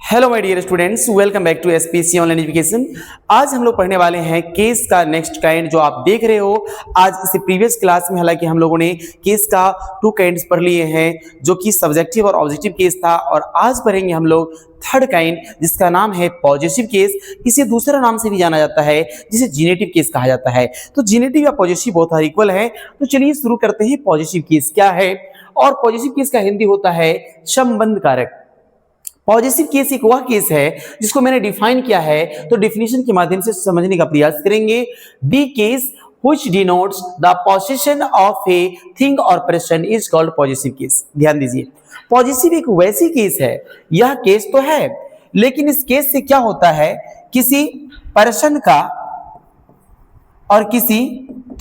Hello my dear students, welcome back to SPC online education. आज हम लोग पढ़ने वाले हैं केस का नेक्स्ट काइंड जो आप देख रहे हो। आज इस प्रीवियस क्लास में हालांकि हम लोगों ने केस का टू काइंड्स पढ़ लिए हैं, जो कि सब्जेक्टिव और ऑब्जेक्टिव केस था, और आज पढ़ेंगे हम लोग थर्ड काइंड जिसका नाम है पॉजिटिव केस। इसे दूसरा नाम से भी जाना जाता है जिसे जेनेटिव केस कहा जाता है। तो जेनेटिव या पॉजिटिव बोथ आर इक्वल है। तो चलिए शुरू करते हैं। पॉजिटिव केस क्या है? और पॉजिटिव केस का हिंदी होता है संबंध कारक। पॉजिटिव केस एक वह केस है जिसको मैंने डिफाइन किया है, तो डिफिनेशन के माध्यम से समझने का प्रयास करेंगे। The case which denotes the position of a thing और person is called positive case. ध्यान दीजिए, पॉजिटिव एक वैसी केस है, यह केस तो है, लेकिन इस केस से क्या होता है, किसी पर्सन का और किसी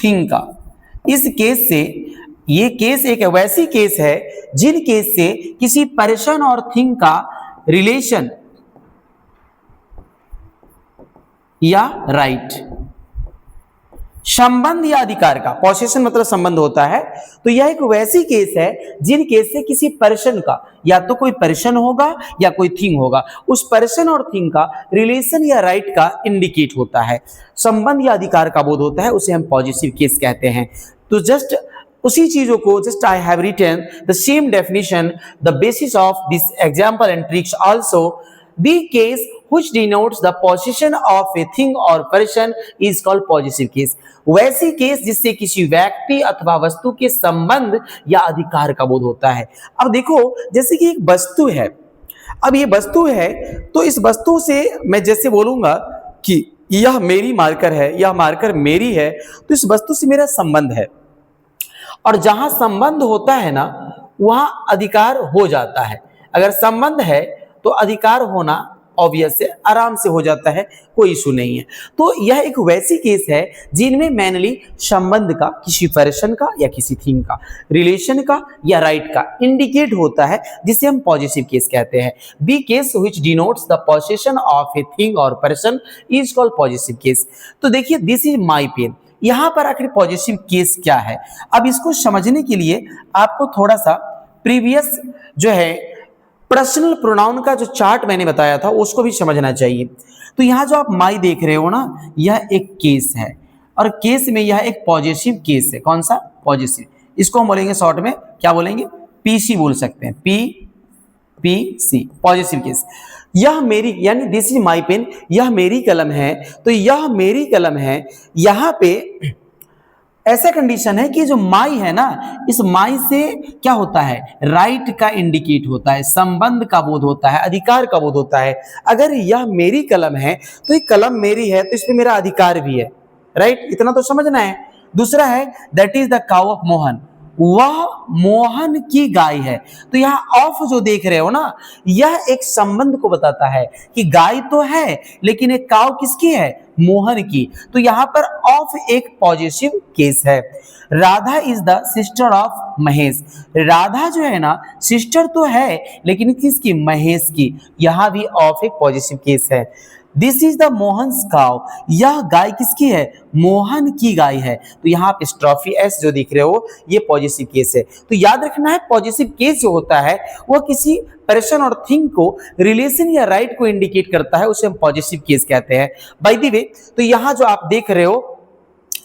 थिंग का। इस केस से, ये केस एक वैसी केस है जिन केस से किसी पर्सन और थिंग का रिलेशन या राइट, संबंध या अधिकार का, पोसेशन मतलब संबंध होता है। तो यह एक वैसी केस है जिन केस से किसी पर्सन का, या तो कोई पर्सन होगा या कोई थिंग होगा, उस पर्सन और थिंग का रिलेशन या राइट का इंडिकेट होता है, संबंध या अधिकार का बोध होता है, उसे हम पॉजिटिव केस कहते हैं। तो जस्ट उसी चीजों को just I have written the same definition the basis of this example and tricks also. The case which denotes the possession of a thing or person is called positive case। वैसी case जिससे किसी व्यक्ति अथवा वस्तु के संबंध या अधिकार का बोध होता है। अब देखो, जैसे कि एक वस्तु है, अब ये वस्तु है, तो इस वस्तु से मैं जैसे बोलूंगा कि यह मेरी मार्कर है, यह मार्कर मेरी है, तो इस वस्तु से मेरा संबंध है, और जहां संबंध होता है ना, वहां अधिकार हो जाता है। अगर संबंध है तो अधिकार होना ऑब्वियस है, आराम से हो जाता है, कोई इशू नहीं है। तो यह एक वैसी केस है जिनमें मेनली संबंध का, किसी पर्सन का या किसी थिंग का, रिलेशन का या राइट का इंडिकेट होता है, जिसे हम पॉजिटिव केस कहते हैं। B case which denotes the possession of a thing और person is called positive case. तो देखिए, दिस इज माई पेन। यहां पर आखिर पॉजिटिव केस क्या है? अब इसको समझने के लिए आपको थोड़ा सा प्रीवियस जो है पर्सनल प्रोनाउन का जो चार्ट मैंने बताया था उसको भी समझना चाहिए। तो यहां जो आप माई देख रहे हो ना, यह एक केस है, और केस में यह एक पॉजिटिव केस है। कौन सा? पॉजिटिव। इसको हम बोलेंगे शॉर्ट में, क्या बोलेंगे? पीसी बोल सकते हैं, पीसी, पॉजिटिव केस। यह मेरी, यानी दिस इज माई पेन, यह मेरी कलम है, तो यह मेरी कलम है। यहां पे ऐसा कंडीशन है कि जो माई है ना, इस माई से क्या होता है, राइट का इंडिकेट होता है, संबंध का बोध होता है, अधिकार का बोध होता है। अगर यह मेरी कलम है तो ये कलम मेरी है, तो इसमें मेरा अधिकार भी है, राइट? इतना तो समझना है। दूसरा है, that is the cow of Mohan, वह मोहन की गाय है। तो यहाँ ऑफ जो देख रहे हो ना, यह एक संबंध को बताता है कि गाय तो है, लेकिन एक काउ किसकी है? मोहन की। तो यहाँ पर ऑफ एक पॉजिटिव केस है। Radha is the sister of Mahesh. Radha जो है ना, सिस्टर तो है, लेकिन किसकी? महेश की। यहाँ भी ऑफ एक पॉजिटिव केस है। This is the Mohan's cow, यह गाय किसकी है? मोहन की गाय है। तो यहाँ पे स्ट्रॉफी एस जो दिख रहे हो, ये पॉजिटिव केस है। तो याद रखना है, पॉजिटिव केस जो होता है वह किसी पर्सन और थिंग को, रिलेशन या राइट को इंडिकेट करता है, उसे हम पॉजिटिव केस कहते हैं। बाय द वे, तो यहाँ जो आप देख रहे हो,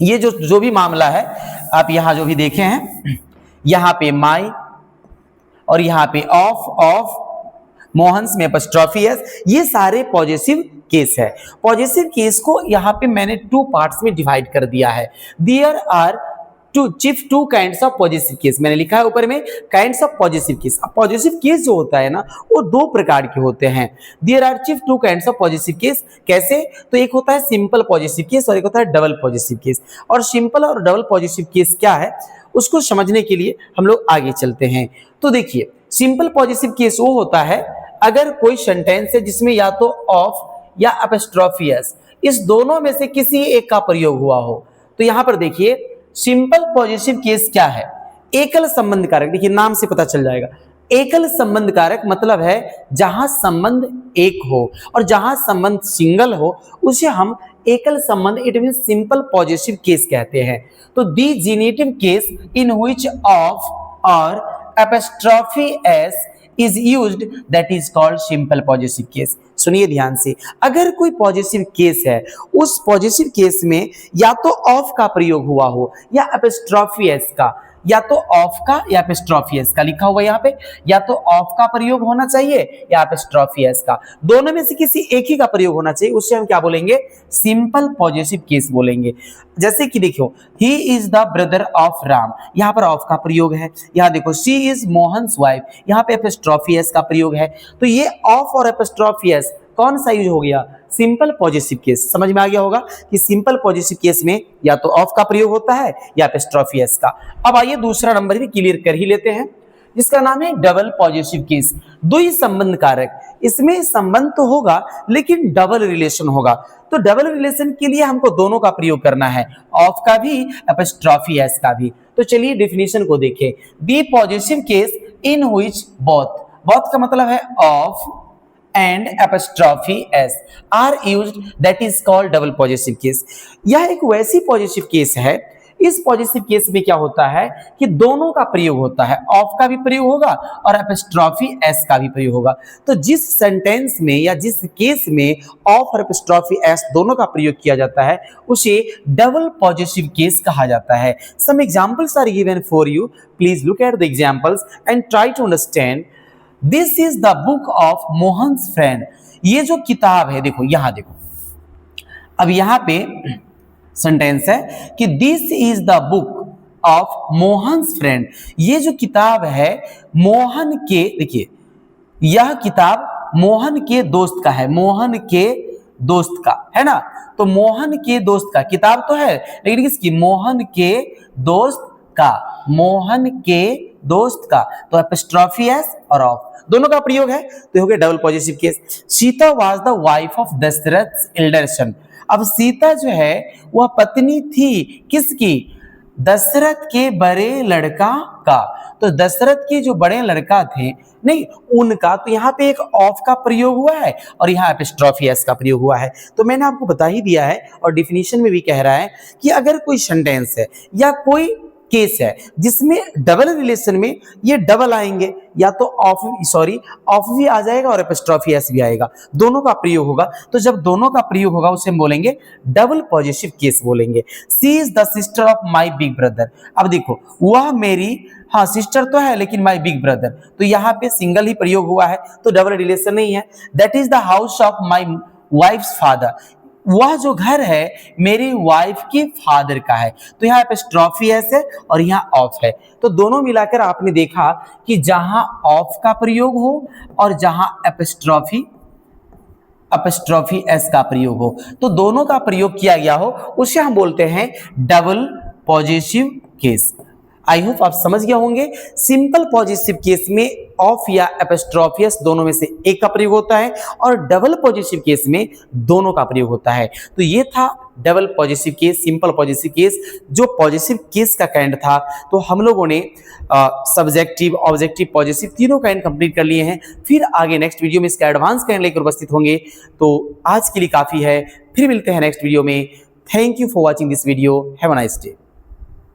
ये जो भी मामला है, आप यहाँ जो भी देखे हैं, यहाँ पे माई और यहाँ पे ऑफ, मोहन्स में अपॉस्ट्रोफी एस, ये सारे पॉजिटिव केस है। पॉजिटिव केस को यहाँ पे मैंने टू पार्ट्स में डिवाइड कर दिया है। There are two kinds of positive case, मैंने लिखा है ऊपर में, काइंड्स ऑफ पॉजिटिव केस। अब पॉजिटिव केस जो होता है ना, वो दो प्रकार के होते हैं। There are two kinds of positive case. कैसे? तो एक होता है सिंपल पॉजिटिव केस और एक होता है डबल पॉजिटिव केस। और सिंपल और डबल पॉजिटिव केस क्या है, उसको समझने के लिए हम लोग आगे चलते हैं। तो देखिए, सिंपल पॉजिटिव केस वो होता है अगर कोई सेंटेंस है जिसमें या तो ऑफ या अपॉस्ट्रोफी एस, इस दोनों में से किसी एक का प्रयोग हुआ हो। तो यहां पर देखिए, सिंपल पॉजिटिव केस क्या है? एकल संबंध कारक। देखिए, नाम से पता चल जाएगा। एकल संबंध कारक मतलब है जहां संबंध एक हो, और जहां संबंध सिंगल हो उसे हम एकल संबंध, it mean simple positive case कहते हैं। तो the genitive case in which of और apostrophe s is used that is called simple possessive case। सुनिए ध्यान से, अगर कोई पॉजिटिव केस है, उस पॉजिटिव केस में या तो ऑफ का प्रयोग हुआ हो या एपिस्ट्रॉफी एस का, या तो ऑफ का या एपिस्ट्रॉफी एस का लिखा हुआ यहाँ पे, या तो ऑफ का प्रयोग होना चाहिए या एपिस्ट्रॉफी एस का, दोनों में से किसी एक ही का प्रयोग होना चाहिए, उससे हम क्या बोलेंगे, सिंपल पॉजिटिव केस बोलेंगे। जैसे कि देखो, he is the brother of Ram, यहाँ पर ऑफ का प्रयोग है। यहाँ देखो, शी इज मोहन्स वाइफ, यहाँ पे एपिस्ट्रॉफी एस का प्रयोग है। तो ये ऑफ और एपिस्ट्रॉफी एस कौन सा यूज हो गया, सिंपल पॉजिटिव केस। समझ में आ गया होगा कि सिंपल पॉजिटिव केस में या तो ऑफ का प्रयोग होता है या एपिस्ट्रॉफी एस का। अब आइए दूसरा नंबर भी क्लियर कर ही लेते हैं, जिसका नाम है डबल पॉजिटिव केस। द्वि संबंध कारक, इसमें संबंध तो होगा लेकिन डबल रिलेशन होगा। तो डबल रिलेशन के लिए हमको दोनों का प्रयोग करना है, ऑफ का भी एपिस्ट्रॉफी एस का भी। तो चलिए डेफिनेशन को देखें। The positive case in which both का मतलब है of and apostrophe s are used that is called double positive case। यह एक वैसी पॉजिटिव केस है, इस पॉजिटिव केस में क्या होता है कि दोनों का प्रयोग होता है, ऑफ का भी प्रयोग होगा और एपिस्ट्रॉफी एस का भी प्रयोग होगा। तो जिस सेंटेंस में या जिस केस में ऑफ और एपिस्ट्रॉफी एस दोनों का प्रयोग किया जाता है उसे डबल पॉजिटिव केस कहा जाता है। Some examples are given for you, please look at the examples and try to understand. This is the book of Mohan's friend, ये जो किताब है, देखो यहां देखो, अब यहां पे सेंटेंस है कि this is the book of Mohan's friend, ये जो किताब है मोहन के, देखिए यह किताब मोहन के दोस्त का है, मोहन के दोस्त का है ना। तो मोहन के दोस्त का किताब तो है, लेकिन किसकी, मोहन के दोस्त का, मोहन के दोस्त का। तो एपिस्ट्रॉफी एस और ऑफ दोनों का प्रयोग है, तो हो गया double positive case. Sita was the wife of Dasharath elder son, अब सीता जो है वह पत्नी थी किसकी, दशरथ के बड़े लड़का का। तो दशरथ के जो बड़े लड़का थे, नहीं उनका, तो यहाँ पे एक ऑफ का प्रयोग हुआ है और यहाँ एपिस्ट्रॉफी एस का प्रयोग हुआ है। तो मैंने आपको बता ही दिया है और डिफिनीशन में भी कह रहा है कि अगर कोई सेंटेंस है या कोई केस है जिसमें डबल रिलेशन में ये डबल आएंगे, या तो ऑफ भी आ जाएगा और एपिस्ट्रॉफी एस भी आएगा, दोनों का प्रयोग होगा। तो जब दोनों का प्रयोग होगा उसे हम बोलेंगे डबल पॉजिटिव केस बोलेंगे। She is the sister of my big brother, अब देखो वह मेरी, हाँ सिस्टर तो है लेकिन माई बिग ब्रदर, तो यहाँ पे सिंगल ही प्रयोग हुआ है तो डबल रिलेशन नहीं है। That is the house of my wife's father, वह जो घर है मेरी वाइफ के फादर का है। तो यहाँ एपिस्ट्रॉफी एस है और यहाँ ऑफ है, तो दोनों मिलाकर आपने देखा कि जहां ऑफ का प्रयोग हो और जहां एपिस्ट्रॉफी एस का प्रयोग हो, तो दोनों का प्रयोग किया गया हो उसे हम बोलते हैं double positive case. I hope आप समझ गए होंगे। सिंपल पॉजिटिव केस में ऑफ या एपिस्ट्रॉफी एस दोनों में से एक का प्रयोग होता है और डबल पॉजिटिव केस में दोनों का प्रयोग होता है। तो ये था double positive case, simple positive case, जो पॉजिटिव केस का काइंड था। तो हम लोगों ने सब्जेक्टिव, ऑब्जेक्टिव, पॉजिटिव तीनों काइंड कंप्लीट कर लिए हैं। फिर आगे नेक्स्ट वीडियो में इसका एडवांस काइंड लेकर उपस्थित होंगे। तो आज के लिए काफी है, फिर मिलते हैं नेक्स्ट वीडियो में। Thank you for watching this video, have a nice day.